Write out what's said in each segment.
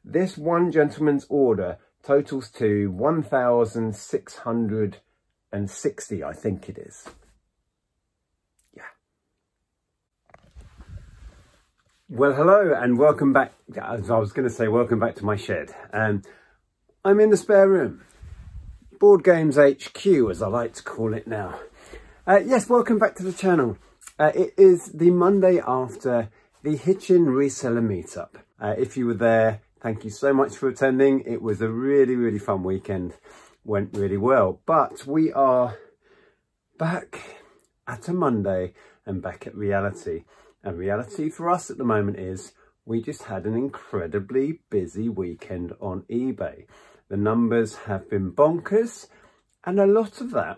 This one gentleman's order totals to 1,660, I think it is. Yeah. Well, hello and welcome back. As I was going to say, welcome back to my shed. I'm in the spare room. Board Games HQ, as I like to call it now. Yes, welcome back to the channel. It is the Monday after the Hitchin Reseller Meetup. If you were there, thank you so much for attending. It was a really fun weekend. Went really well. But we are back at a Monday and back at reality. And reality for us at the moment is we just had an incredibly busy weekend on eBay. The numbers have been bonkers, and a lot of that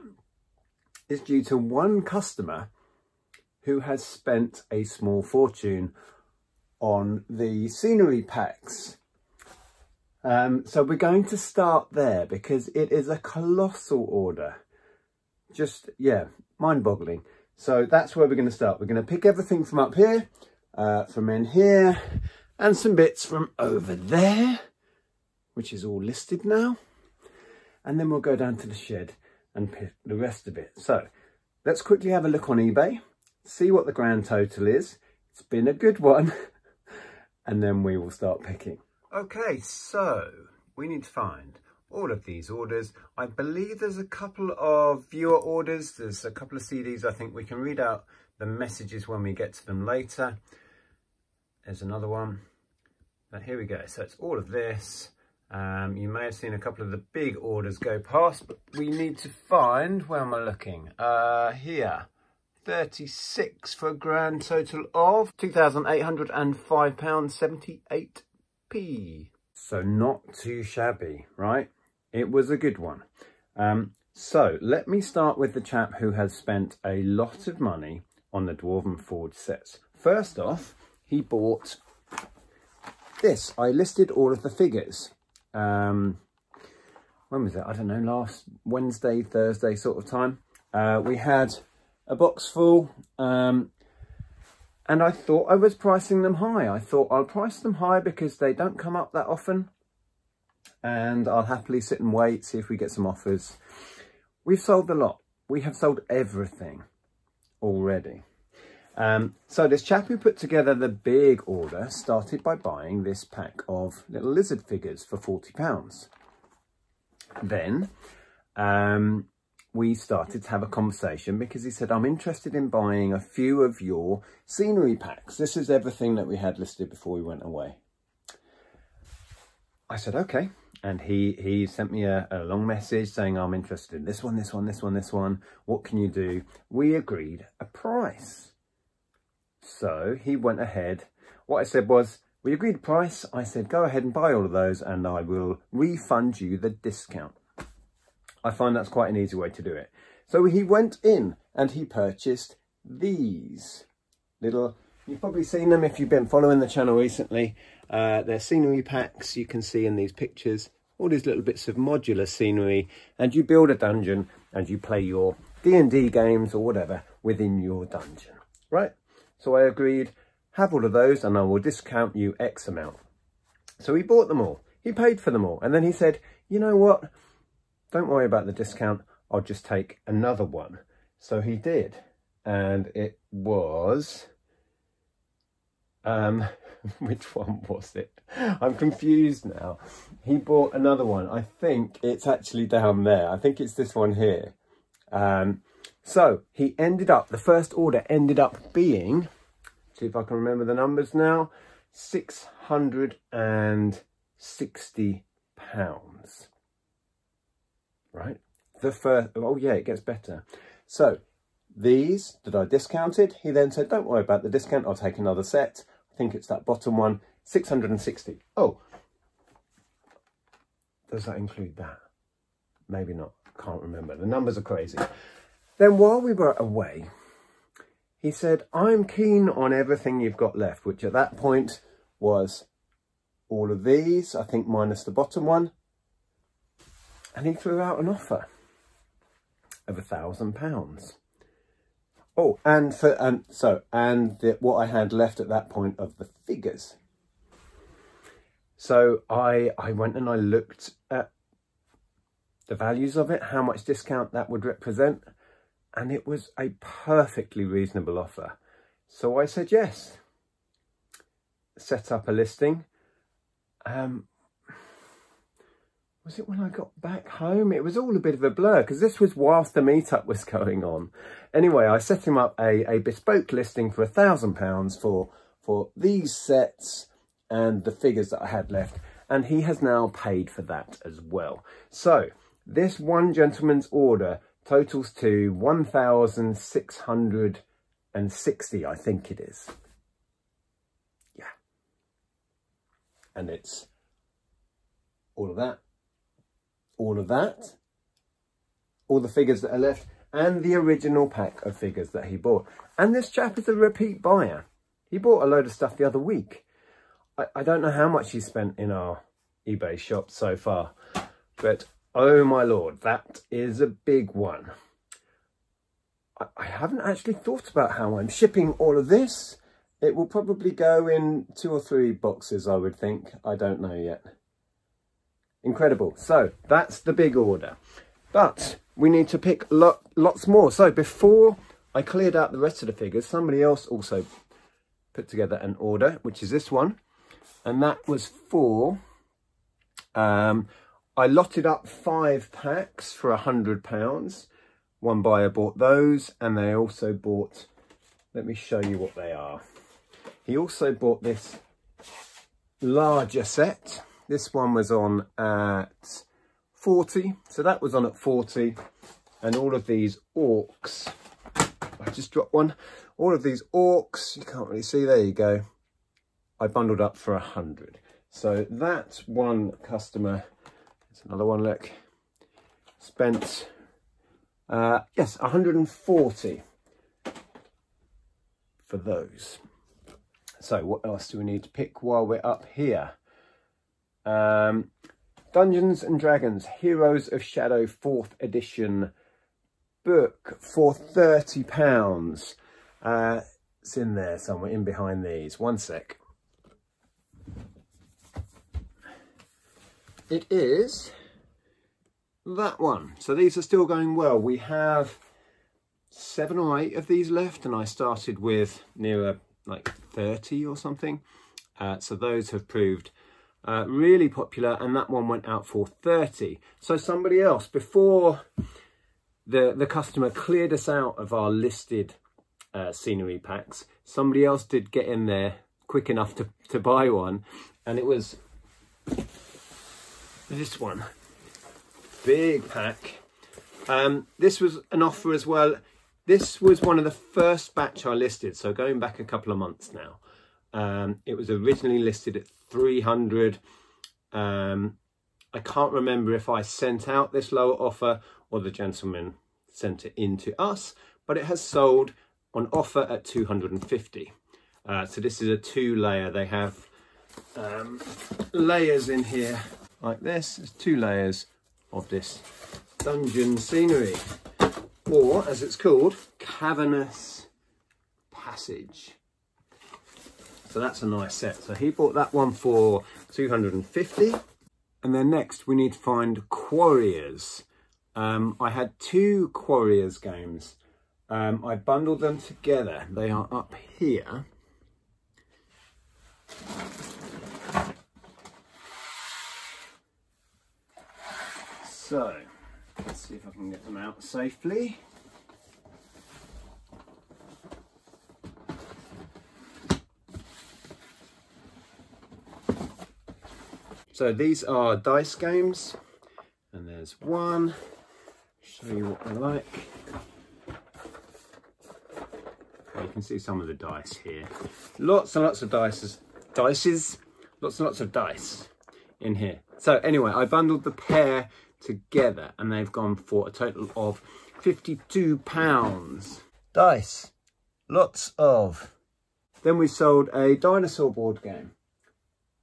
is due to one customer who has spent a small fortune on the scenery packs. So we're going to start there because it is a colossal order. Just, yeah, mind-boggling. So that's where we're going to start. We're going to pick everything from up here, from in here, and some bits from over there, which is all listed now. And then we'll go down to the shed and pick the rest of it. So let's quickly have a look on eBay, see what the grand total is. It's been a good one. And then we will start picking. Okay, so we need to find all of these orders. I believe there's a couple of viewer orders. There's a couple of CDs. I think we can read out the messages when we get to them later. There's another one. But here we go. So it's all of this. You may have seen a couple of the big orders go past, but we need to find, where am I looking? Here. 36 for a grand total of £2,805.78p. So not too shabby, right? It was a good one. So let me start with the chap who has spent a lot of money on the Dwarven Forge sets. First off, he bought this. I listed all of the figures. When was it? I don't know, last Wednesday, Thursday sort of time. We had a box full, and I thought I was pricing them high. I thought I'll price them high because they don't come up that often, and I'll happily sit and wait, see if we get some offers. We've sold a lot. We have sold everything already. So this chap who put together the big order started by buying this pack of little lizard figures for £40. Then we started to have a conversation because he said, I'm interested in buying a few of your scenery packs. This is everything that we had listed before we went away. I said, okay. And he sent me a long message saying, I'm interested in this one, this one, this one, this one. What can you do? We agreed a price. So he went ahead. What I said was, we agreed a price. I said, go ahead and buy all of those and I will refund you the discount. I find that's quite an easy way to do it. So he went in and he purchased these little, you've probably seen them if you've been following the channel recently. They're scenery packs. You can see in these pictures all these little bits of modular scenery, and you build a dungeon and you play your D&D games or whatever within your dungeon, right? So I agreed, have all of those and I will discount you X amount. So he bought them all. He paid for them all. And then he said, you know what? Don't worry about the discount, I'll just take another one. So he did, and it was, which one was it? I'm confused now. He bought another one. I think it's actually down there. I think it's this one here. So he ended up, the first order ended up being, see if I can remember the numbers now, £660. Right, the first, oh yeah, it gets better. So these that I discounted, he then said, don't worry about the discount, I'll take another set. I think it's that bottom one, 660. Oh, does that include that? Maybe not, can't remember. The numbers are crazy. Then while we were away, he said, I'm keen on everything you've got left, which at that point was all of these, I think minus the bottom one. And he threw out an offer of £1,000. Oh, and what I had left at that point of the figures. So I went and I looked at the values of it, how much discount that would represent, and it was a perfectly reasonable offer. So I said yes. Set up a listing. Was it when I got back home? It was all a bit of a blur because this was whilst the meetup was going on. Anyway, I set him up a bespoke listing for £1,000 for these sets and the figures that I had left. And he has now paid for that as well. So this one gentleman's order totals to 1,660, I think it is. Yeah. And it's all of that. All of that, all the figures that are left, and the original pack of figures that he bought. And this chap is a repeat buyer. He bought a load of stuff the other week. I don't know how much he spent in our eBay shop so far, but oh my lord, that is a big one. I haven't actually thought about how I'm shipping all of this. It will probably go in 2 or 3 boxes, I would think. I don't know yet. Incredible. So that's the big order, but we need to pick lots more. So before I cleared out the rest of the figures, somebody else also put together an order, which is this one, and that was for I lotted up 5 packs for £100. One buyer bought those, and they also bought, let me show you what they are. He also bought this larger set. This one was on at 40, so that was on at 40, and all of these orcs, I just dropped one, all of these orcs, you can't really see, there you go, I bundled up for 100. So that one customer, there's another one, look, spent, yes, 140 for those. So what else do we need to pick while we're up here? Dungeons and Dragons Heroes of Shadow 4th edition book for £30. It's in there somewhere, in behind these. One sec. It is that one. So these are still going well. We have 7 or 8 of these left, and I started with nearer like 30 or something. So those have proved really popular, and that one went out for 30. So somebody else, before the customer cleared us out of our listed scenery packs, somebody else did get in there quick enough to buy one, and it was this one. Big pack. This was an offer as well. This was one of the first batch I listed, so going back a couple of months now. It was originally listed at 300. I can't remember if I sent out this lower offer or the gentleman sent it in to us, but it has sold on offer at 250. So this is a 2-layer. They have layers in here like this. There's 2 layers of this dungeon scenery, or as it's called, Cavernous Passage. So that's a nice set. So he bought that one for 250. And then next we need to find Quarriors. I had 2 Quarriors games. I bundled them together. They are up here. So let's see if I can get them out safely. So these are dice games, and there's one. Show you what they're like. Okay, you can see some of the dice here. Lots and lots of lots and lots of dice in here. So anyway, I bundled the pair together, and they've gone for a total of £52. Dice, lots of. Then we sold a dinosaur board game.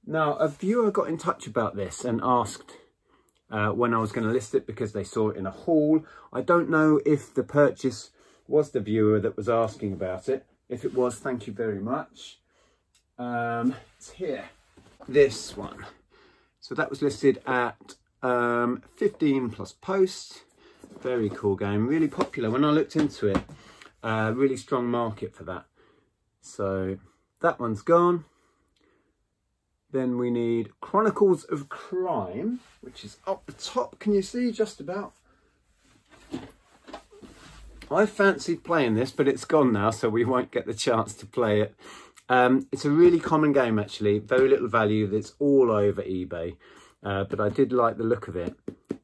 Now, a viewer got in touch about this and asked when I was going to list it because they saw it in a haul. I don't know if the purchase was the viewer that was asking about it. If it was, thank you very much. It's here. This one. So that was listed at 15 plus posts. Very cool game, really popular. When I looked into it, really strong market for that. So that one's gone. Then we need Chronicles of Crime, which is up the top. Can you see just about? I fancied playing this, but it's gone now, so we won't get the chance to play it. It's a really common game, actually. Very little value. It's all over eBay, but I did like the look of it.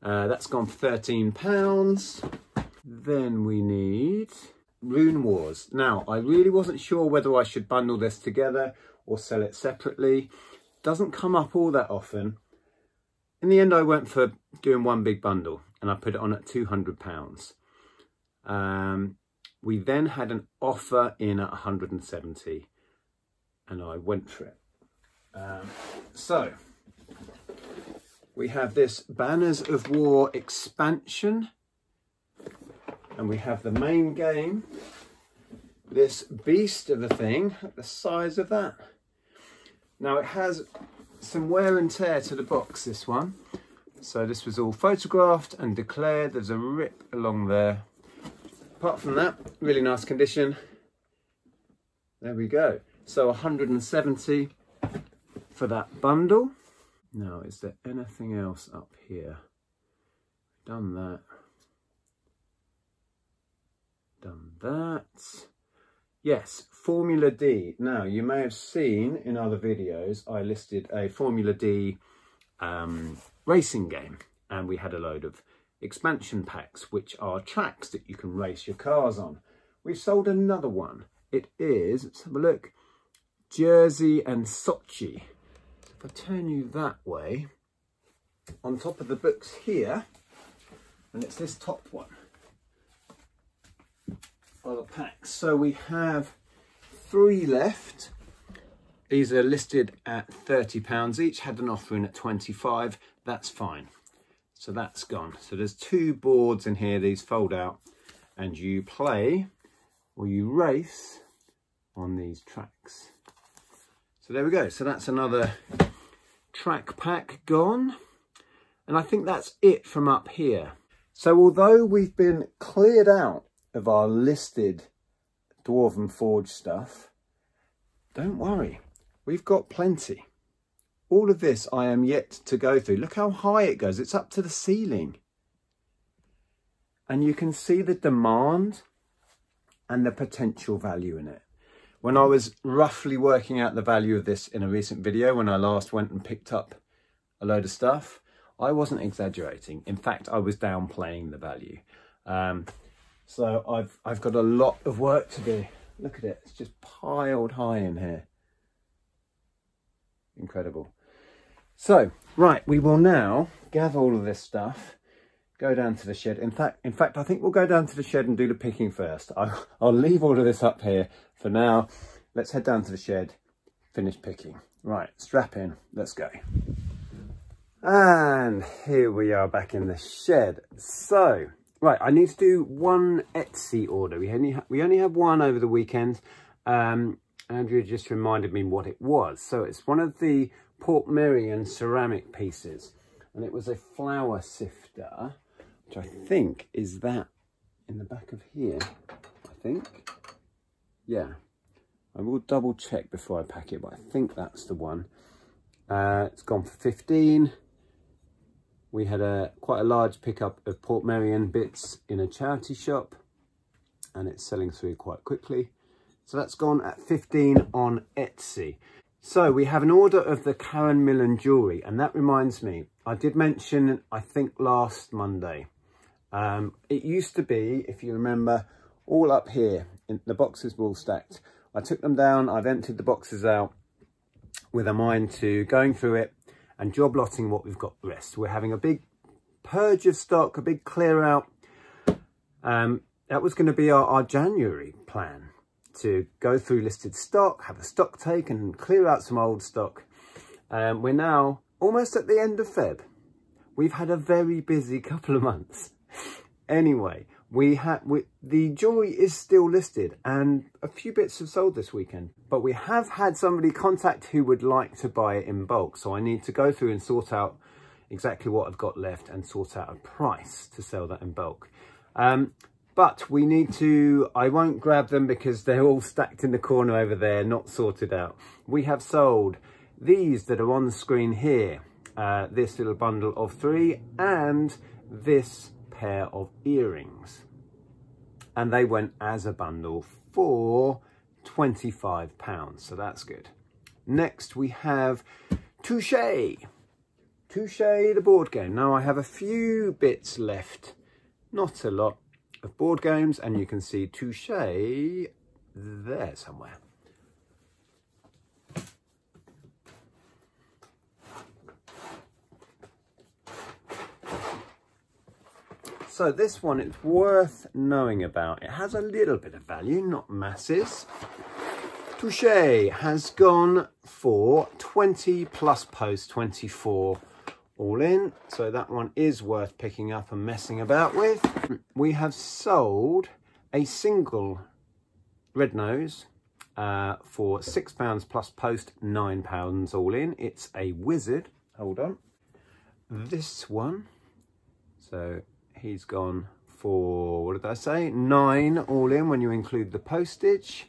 That's gone for £13. Then we need Rune Wars. Now, I really wasn't sure whether I should bundle this together or sell it separately. Doesn't come up all that often. In the end, I went for doing one big bundle, and I put it on at £200. We then had an offer in at 170, and I went for it. So we have this Banners of War expansion, and we have the main game, this beast of a thing, the size of that. Now it has some wear and tear to the box, this one. So this was all photographed and declared. There's a rip along there. Apart from that, really nice condition. There we go. So 170 for that bundle. Now, is there anything else up here? Done that. Done that. Yes, Formula D. Now, you may have seen in other videos, I listed a Formula D racing game, and we had a load of expansion packs, which are tracks that you can race your cars on. We've sold another one. It is, let's have a look, Jersey and Sochi. If I turn you that way, on top of the books here, and it's this top one of the packs. So we have 3 left. These are listed at £30 each, had an offer in at 25. That's fine. So that's gone. So there's 2 boards in here. These fold out and you play or you race on these tracks. So there we go. So that's another track pack gone. And I think that's it from up here. So although we've been cleared out of our listed Dwarven Forge stuff, don't worry, we've got plenty. All of this I am yet to go through. Look how high it goes. It's up to the ceiling. And you can see the demand and the potential value in it. When I was roughly working out the value of this in a recent video, when I last went and picked up a load of stuff, I wasn't exaggerating. In fact, I was downplaying the value. So I've got a lot of work to do. Look at it. It's just piled high in here. Incredible. So, right, we will now gather all of this stuff, go down to the shed. In fact, I think we'll go down to the shed and do the picking first. I'll leave all of this up here for now. Let's head down to the shed, finish picking. Right, strap in, let's go. And here we are back in the shed. So, right, I need to do one Etsy order. We only have one over the weekend. Andrea just reminded me what it was. So it's one of the Portmeirion ceramic pieces, and it was a flour sifter, which I think is that in the back of here. I think, yeah, I will double check before I pack it, but I think that's the one. It's gone for 15. We had quite a large pickup of Portmeirion bits in a charity shop, and it's selling through quite quickly. So that's gone at 15 on Etsy. So we have an order of the Karen Millen jewellery, and that reminds me, I did mention, I think last Monday, it used to be, if you remember, all up here, the boxes were all stacked. I took them down, I've emptied the boxes out with a mind to going through it and job lotting what we've got the rest. We're having a big purge of stock, a big clear out. That was going to be our January plan, to go through listed stock, have a stock take and clear out some old stock. We're now almost at the end of Feb. We've had a very busy couple of months. Anyway, the jewelry is still listed and a few bits have sold this weekend, but we have had somebody contact who would like to buy it in bulk. So I need to go through and sort out exactly what I've got left and sort out a price to sell that in bulk. But we need to, I won't grab them because they're all stacked in the corner over there, not sorted out. We have sold these that are on the screen here, this little bundle of 3 and this pair of earrings, and they went as a bundle for £25, so that's good. Next we have Touche the board game. Now I have a few bits left, not a lot of board games, and you can see Touche there somewhere. So this one, it's worth knowing about. It has a little bit of value, not masses. Touche has gone for 20 plus post, 24 all in. So that one is worth picking up and messing about with. We have sold a single red nose for £6 plus post, £9 all in. It's a wizard. Hold on. This one, so he's gone for, what did I say, 9 all in when you include the postage.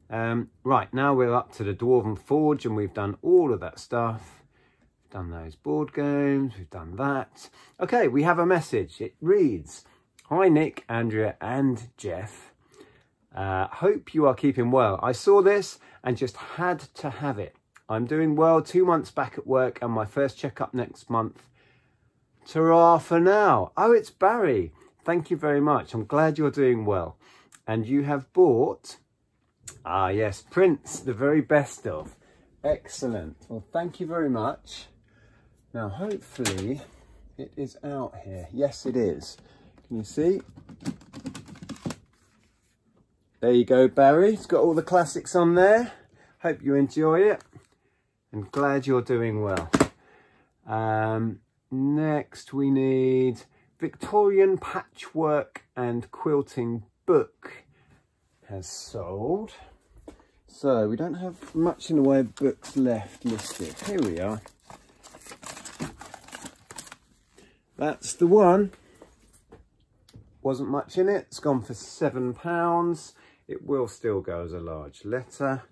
Right, now we're up to the Dwarven Forge and we've done all of that stuff. We've done those board games, we've done that. Okay, we have a message. It reads, "Hi Nick, Andrea and Jeff. Hope you are keeping well. I saw this and just had to have it. I'm doing well, 2 months back at work and my first checkup next month. Ta-ra for now." Oh, it's Barry. Thank you very much. I'm glad you're doing well. And you have bought, ah yes, Prince, the very best of. Excellent. Well, thank you very much. Now, hopefully it is out here. Yes, it is. Can you see? There you go, Barry. It's got all the classics on there. Hope you enjoy it. I'm glad you're doing well. Next we need Victorian Patchwork and Quilting book has sold. So we don't have much in the way of books left listed. Here we are. That's the one. Wasn't much in it. It's gone for £7. It will still go as a large letter.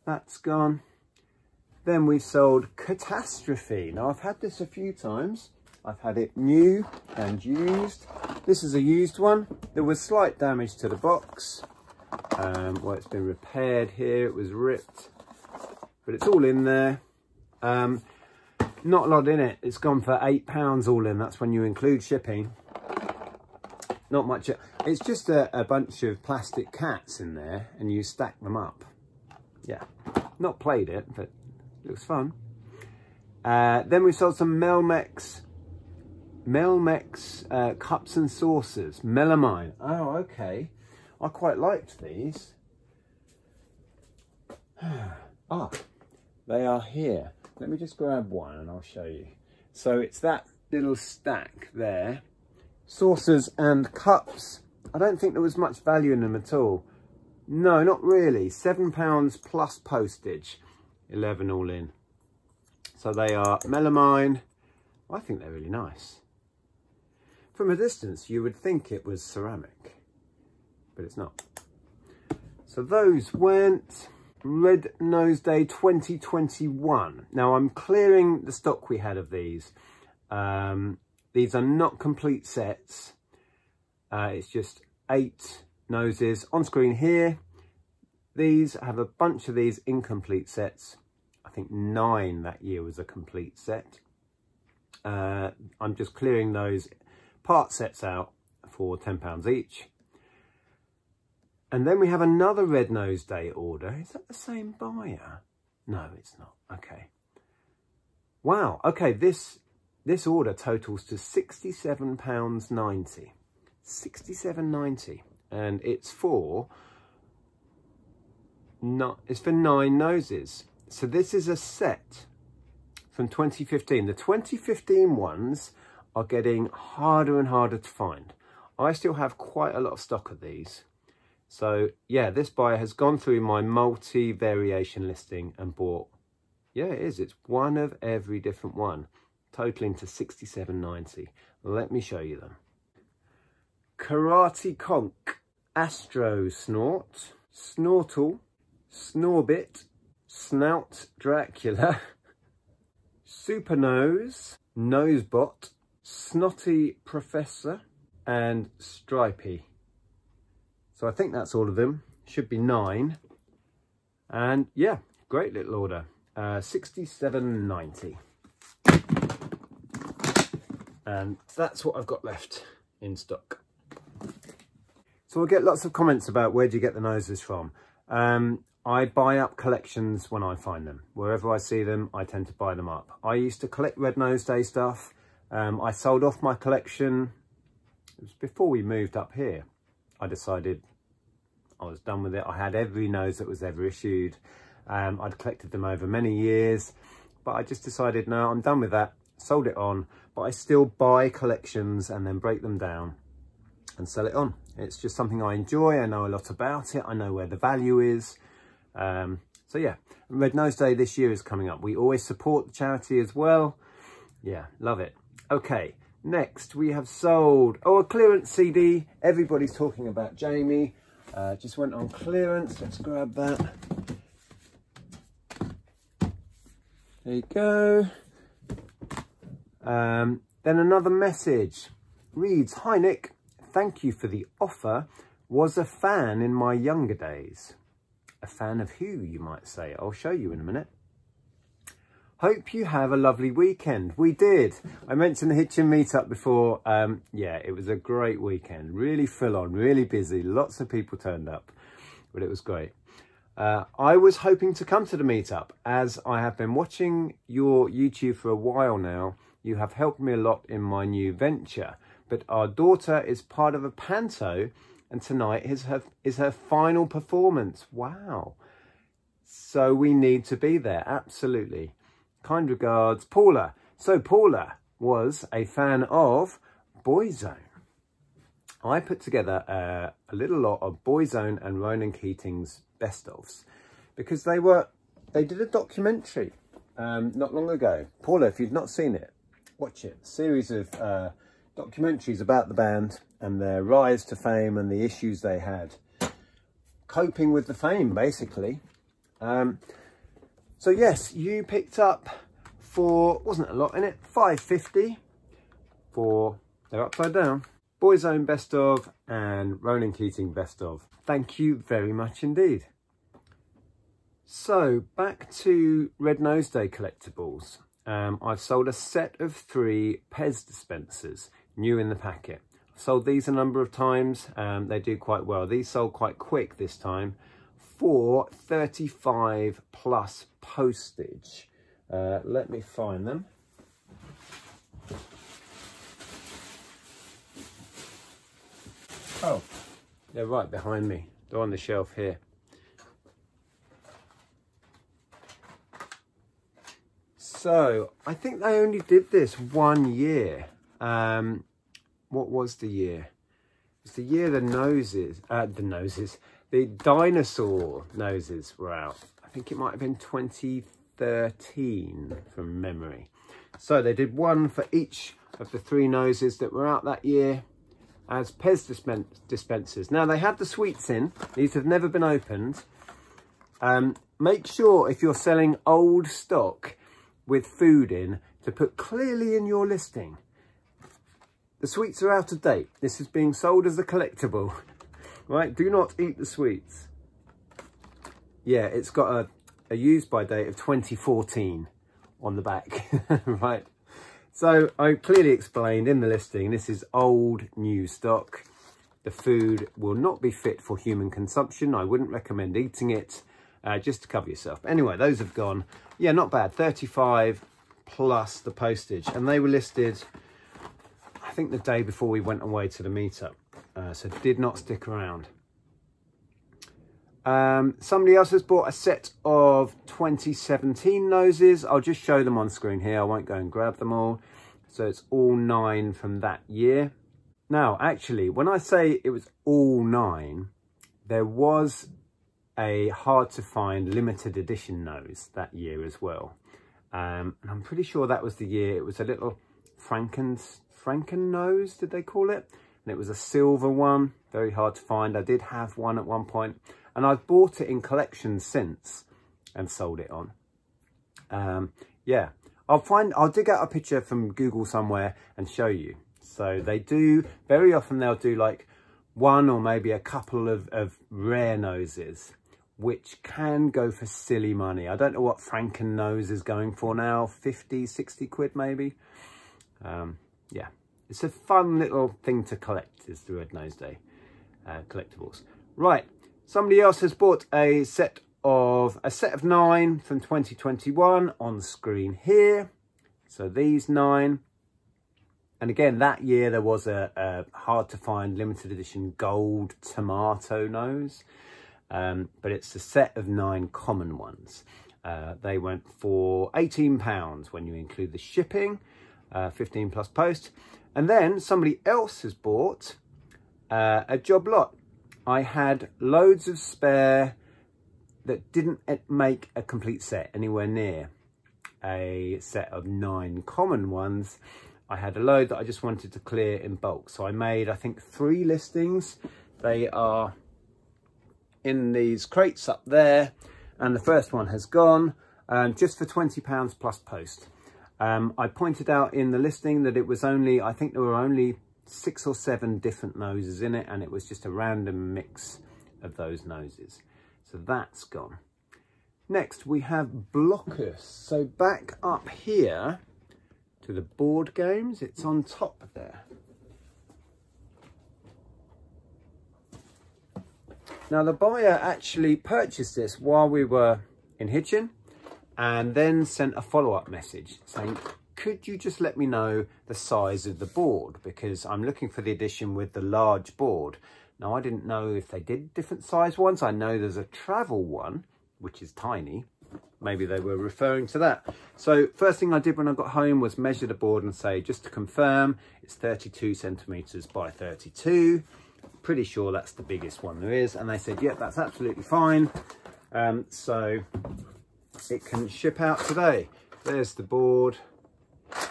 That's gone. Then we've sold Catastrophe. Now I've had this a few times. I've had it new and used. This is a used one. There was slight damage to the box. Well, it's been repaired here. It was ripped, but it's all in there. Not a lot in it. It's gone for £8 all in. That's when you include shipping. Not much. It's just a bunch of plastic cats in there and you stack them up. Yeah, not played it, but looks fun. Then we sold some Melmex cups and saucers. Melamine. Oh, okay. I quite liked these. Ah, they are here. Let me just grab one and I'll show you. So it's that little stack there. Saucers and cups. I don't think there was much value in them at all. No, not really. £7 plus postage. 11 all in. So they are melamine. I think they're really nice. From a distance you would think it was ceramic, but it's not. So those went. Red Nose Day 2021. Now I'm clearing the stock we had of these. These are not complete sets. It's just 8 noses on screen here. These have a bunch of these incomplete sets. I think 9 that year was a complete set. I'm just clearing those part sets out for £10 each. And then we have another Red Nose Day order. Is that the same buyer? No, it's not. Okay. Wow. Okay, this order totals to £67.90. £67.90. And it's for 9 noses. So this is a set from 2015. The 2015 ones are getting harder and harder to find. I still have quite a lot of stock of these. So yeah, this buyer has gone through my multi-variation listing and bought, yeah, it is. It's one of every different one, totaling to £67.90. Let me show you them. Karate Conch, Astro Snort, Snortle, Snorbit, Snout Dracula, Super Nose, Nosebot, Snotty Professor, and Stripey. So I think that's all of them. Should be 9. And yeah, great little order. £67.90. And that's what I've got left in stock. So I get lots of comments about where do you get the noses from. I buy up collections when I find them. Wherever I see them, I tend to buy them up. I used to collect Red Nose Day stuff. I sold off my collection. It was before we moved up here. I decided I was done with it. I had every nose that was ever issued. I'd collected them over many years, but I just decided, no, I'm done with that. Sold it on, but I still buy collections and then break them down and sell it on. It's just something I enjoy. I know a lot about it. I know where the value is. So yeah, Red Nose Day this year is coming up. We always support the charity as well. Yeah, love it. Okay, next we have sold, a clearance CD. Everybody's talking about Jamie. Just went on clearance. Let's grab that. There you go. Then another message reads, "Hi Nick, thank you for the offer. Was a fan in my younger days." A fan of who, you might say? I'll show you in a minute. Hope you have a lovely weekend. We did. I mentioned the Hitchin meetup before. Yeah, it was a great weekend. Really full on, really busy. Lots of people turned up, but it was great. I was hoping to come to the meetup as I have been watching your YouTube for a while now. You have helped me a lot in my new venture, but our daughter is part of a panto and tonight is her final performance. Wow. So we need to be there. Absolutely. Kind regards, Paula. So Paula was a fan of Boyzone. I put together a little lot of Boyzone and Ronan Keating's best ofs because they did a documentary not long ago. Paula, if you've not seen it, watch it. A series of documentaries about the band and their rise to fame and the issues they had, coping with the fame basically. So yes, you picked up for, wasn't a lot in it, £5.50 for, they're upside down, Boyzone best of and Ronan Keating best of. Thank you very much indeed. So back to Red Nose Day collectibles. I've sold a set of 3 Pez dispensers, new in the packet. I've sold these a number of times. They do quite well. These sold quite quick this time for 35 plus postage. Let me find them. Oh, they're right behind me. They're on the shelf here. So I think they only did this 1 year. What was the year? It was the year the dinosaur noses were out. I think it might have been 2013 from memory. So they did one for each of the 3 noses that were out that year as Pez dispensers. Now they had the sweets in. These have never been opened. Make sure if you're selling old stock with food in to put clearly in your listing. The sweets are out of date. This is being sold as a collectible, right? Do not eat the sweets. Yeah, it's got a use by date of 2014 on the back, right? So I clearly explained in the listing, this is old new stock. The food will not be fit for human consumption. I wouldn't recommend eating it, just to cover yourself. But anyway, those have gone. Yeah, not bad. 35 plus the postage. And they were listed, I think, the day before we went away to the meetup. So did not stick around. Somebody else has bought a set of 2017 noses. I'll just show them on screen here. I won't go and grab them all. So it's all 9 from that year. Now, actually, when I say it was all 9, there was a hard to find limited edition nose that year as well. And I'm pretty sure that was the year it was a little Franken nose, did they call it? And it was a silver one, very hard to find. I did have one at one point, and I've bought it in collections since and sold it on. Yeah, I'll dig out a picture from Google somewhere and show you. So they do, very often they'll do like one or maybe a couple of rare noses, which can go for silly money. I don't know what Franken nose is going for now, 50, 60 quid maybe. Yeah, it's a fun little thing to collect, is the Red Nose Day collectibles. Right, somebody else has bought a set of 9 from 2021 on screen here. So these 9. And again, that year there was a hard to find limited edition gold tomato nose. But it's a set of 9 common ones. They went for £18 when you include the shipping, 15 plus post. And then somebody else has bought a job lot. I had loads of spare that didn't make a complete set, anywhere near a set of 9 common ones. I had a load that I just wanted to clear in bulk. So I made, I think, 3 listings. They are in these crates up there, and the first one has gone just for £20 plus post. I pointed out in the listing that it was only, I think there were only 6 or 7 different noses in it, and it was just a random mix of those noses. So that's gone. Next we have blockers. So back up here to the board games, it's on top there. Now the buyer actually purchased this while we were in Hitchin, and then sent a follow-up message saying, could you just let me know the size of the board, because I'm looking for the edition with the large board. Now I didn't know if they did different size ones. I know there's a travel one, which is tiny. Maybe they were referring to that. So first thing I did when I got home was measure the board and say, just to confirm, it's 32 centimeters by 32. Pretty sure that's the biggest one there is. And they said, yeah, that's absolutely fine. So it can ship out today. There's the board.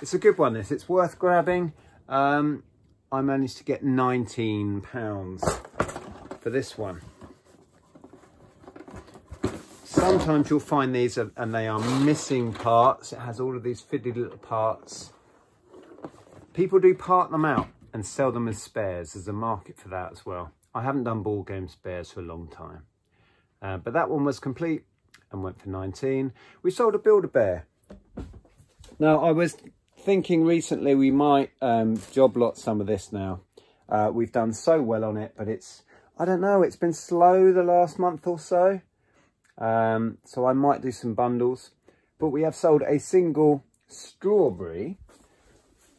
It's a good one, this. It's worth grabbing. I managed to get £19 for this one. Sometimes you'll find these and they are missing parts. It has all of these fiddly little parts. People do part them out and sell them as spares. There's a market for that as well. I haven't done board game spares for a long time. But that one was complete and went for 19. We sold a Build-A-Bear. Now, I was thinking recently we might job lot some of this now. We've done so well on it, but it's, I don't know, it's been slow the last month or so. So I might do some bundles. But we have sold a single strawberry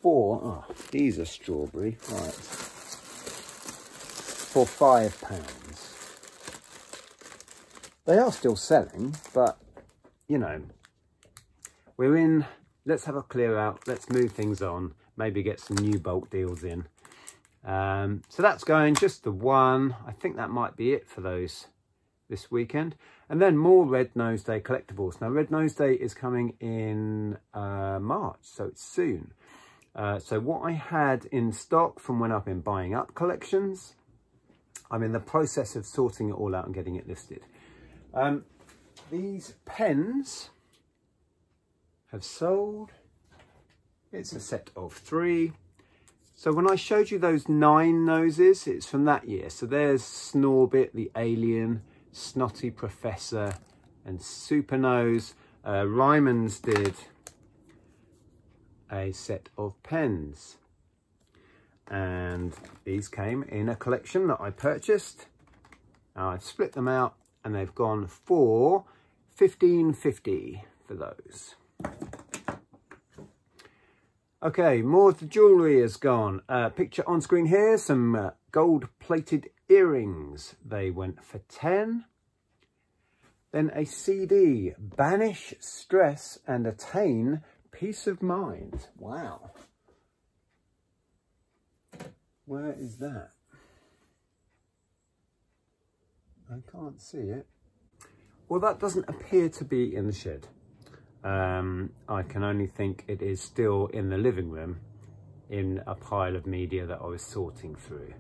for, oh, these are strawberry, right, for £5. They are still selling, but, you know, we're in, let's have a clear out, let's move things on, maybe get some new bulk deals in. So that's going, just the one. I think that might be it for those this weekend. And then more Red Nose Day collectibles. Now, Red Nose Day is coming in March, so it's soon. So what I had in stock from when I've been buying up collections, I'm in the process of sorting it all out and getting it listed. These pens have sold. It's a set of 3. So when I showed you those 9 noses, it's from that year. So there's Snorbit, the Alien, Snotty Professor, and Supernose. Ryman's did a set of pens. And these came in a collection that I purchased. Now I've split them out and they've gone for $15.50 for those. Okay, more of the jewellery has gone. Picture on screen here, some gold plated earrings. They went for 10. Then a CD, Banish Stress and Attain Peace of Mind. Wow. Where is that? I can't see it. Well, that doesn't appear to be in the shed. I can only think it is still in the living room in a pile of media that I was sorting through.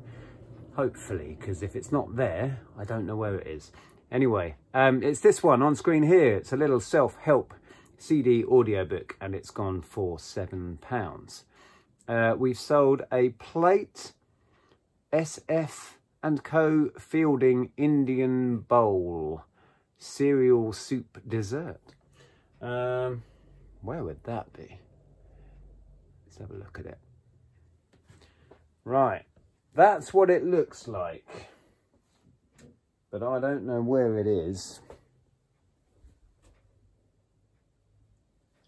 Hopefully, because if it's not there, I don't know where it is. Anyway, it's this one on screen here. It's a little self-help CD audiobook and it's gone for £7. We've sold a plate SF&Co Fielding Indian Bowl cereal soup dessert. Where would that be? Let's have a look at it. Right, that's what it looks like, but I don't know where it is.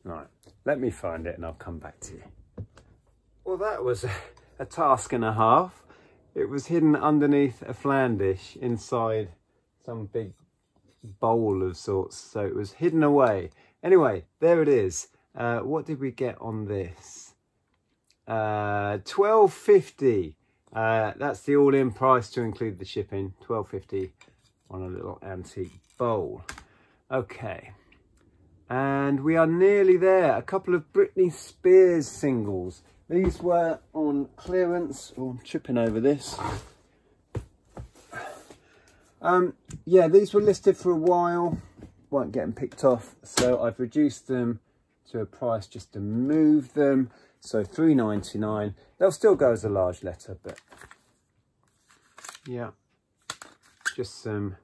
Right, let me find it and I'll come back to you. Well, that was a task and a half. It was hidden underneath a flan dish inside some big bowl of sorts, so it was hidden away. Anyway, there it is. What did we get on this? $12.50. That's the all-in price to include the shipping. $12.50 on a little antique bowl. Okay, and we are nearly there. A couple of Britney Spears singles. These were on clearance. Oh, I'm tripping over this. Yeah, these were listed for a while, weren't getting picked off, so I've reduced them to a price just to move them. So $3.99. They'll still go as a large letter, but yeah, just some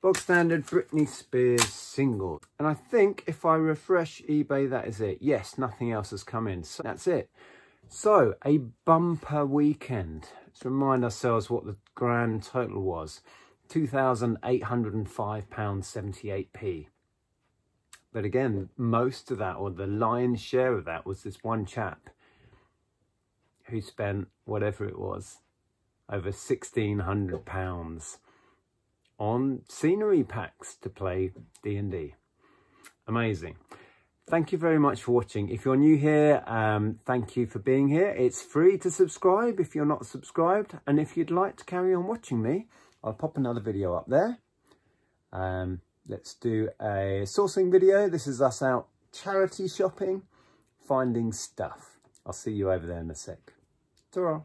bog standard Britney Spears single. And I think if I refresh eBay, that is it. Yes, nothing else has come in, so that's it. So a bumper weekend. Let's remind ourselves what the grand total was. £2,805.78. But again, most of that, or the lion's share of that, was this one chap who spent whatever it was, over £1,600 on scenery packs to play D&D. Amazing. Thank you very much for watching. If you're new here, thank you for being here. It's free to subscribe if you're not subscribed. And if you'd like to carry on watching me, I'll pop another video up there. Let's do a sourcing video. This is us out charity shopping, finding stuff. I'll see you over there in a sec. Ta-ra.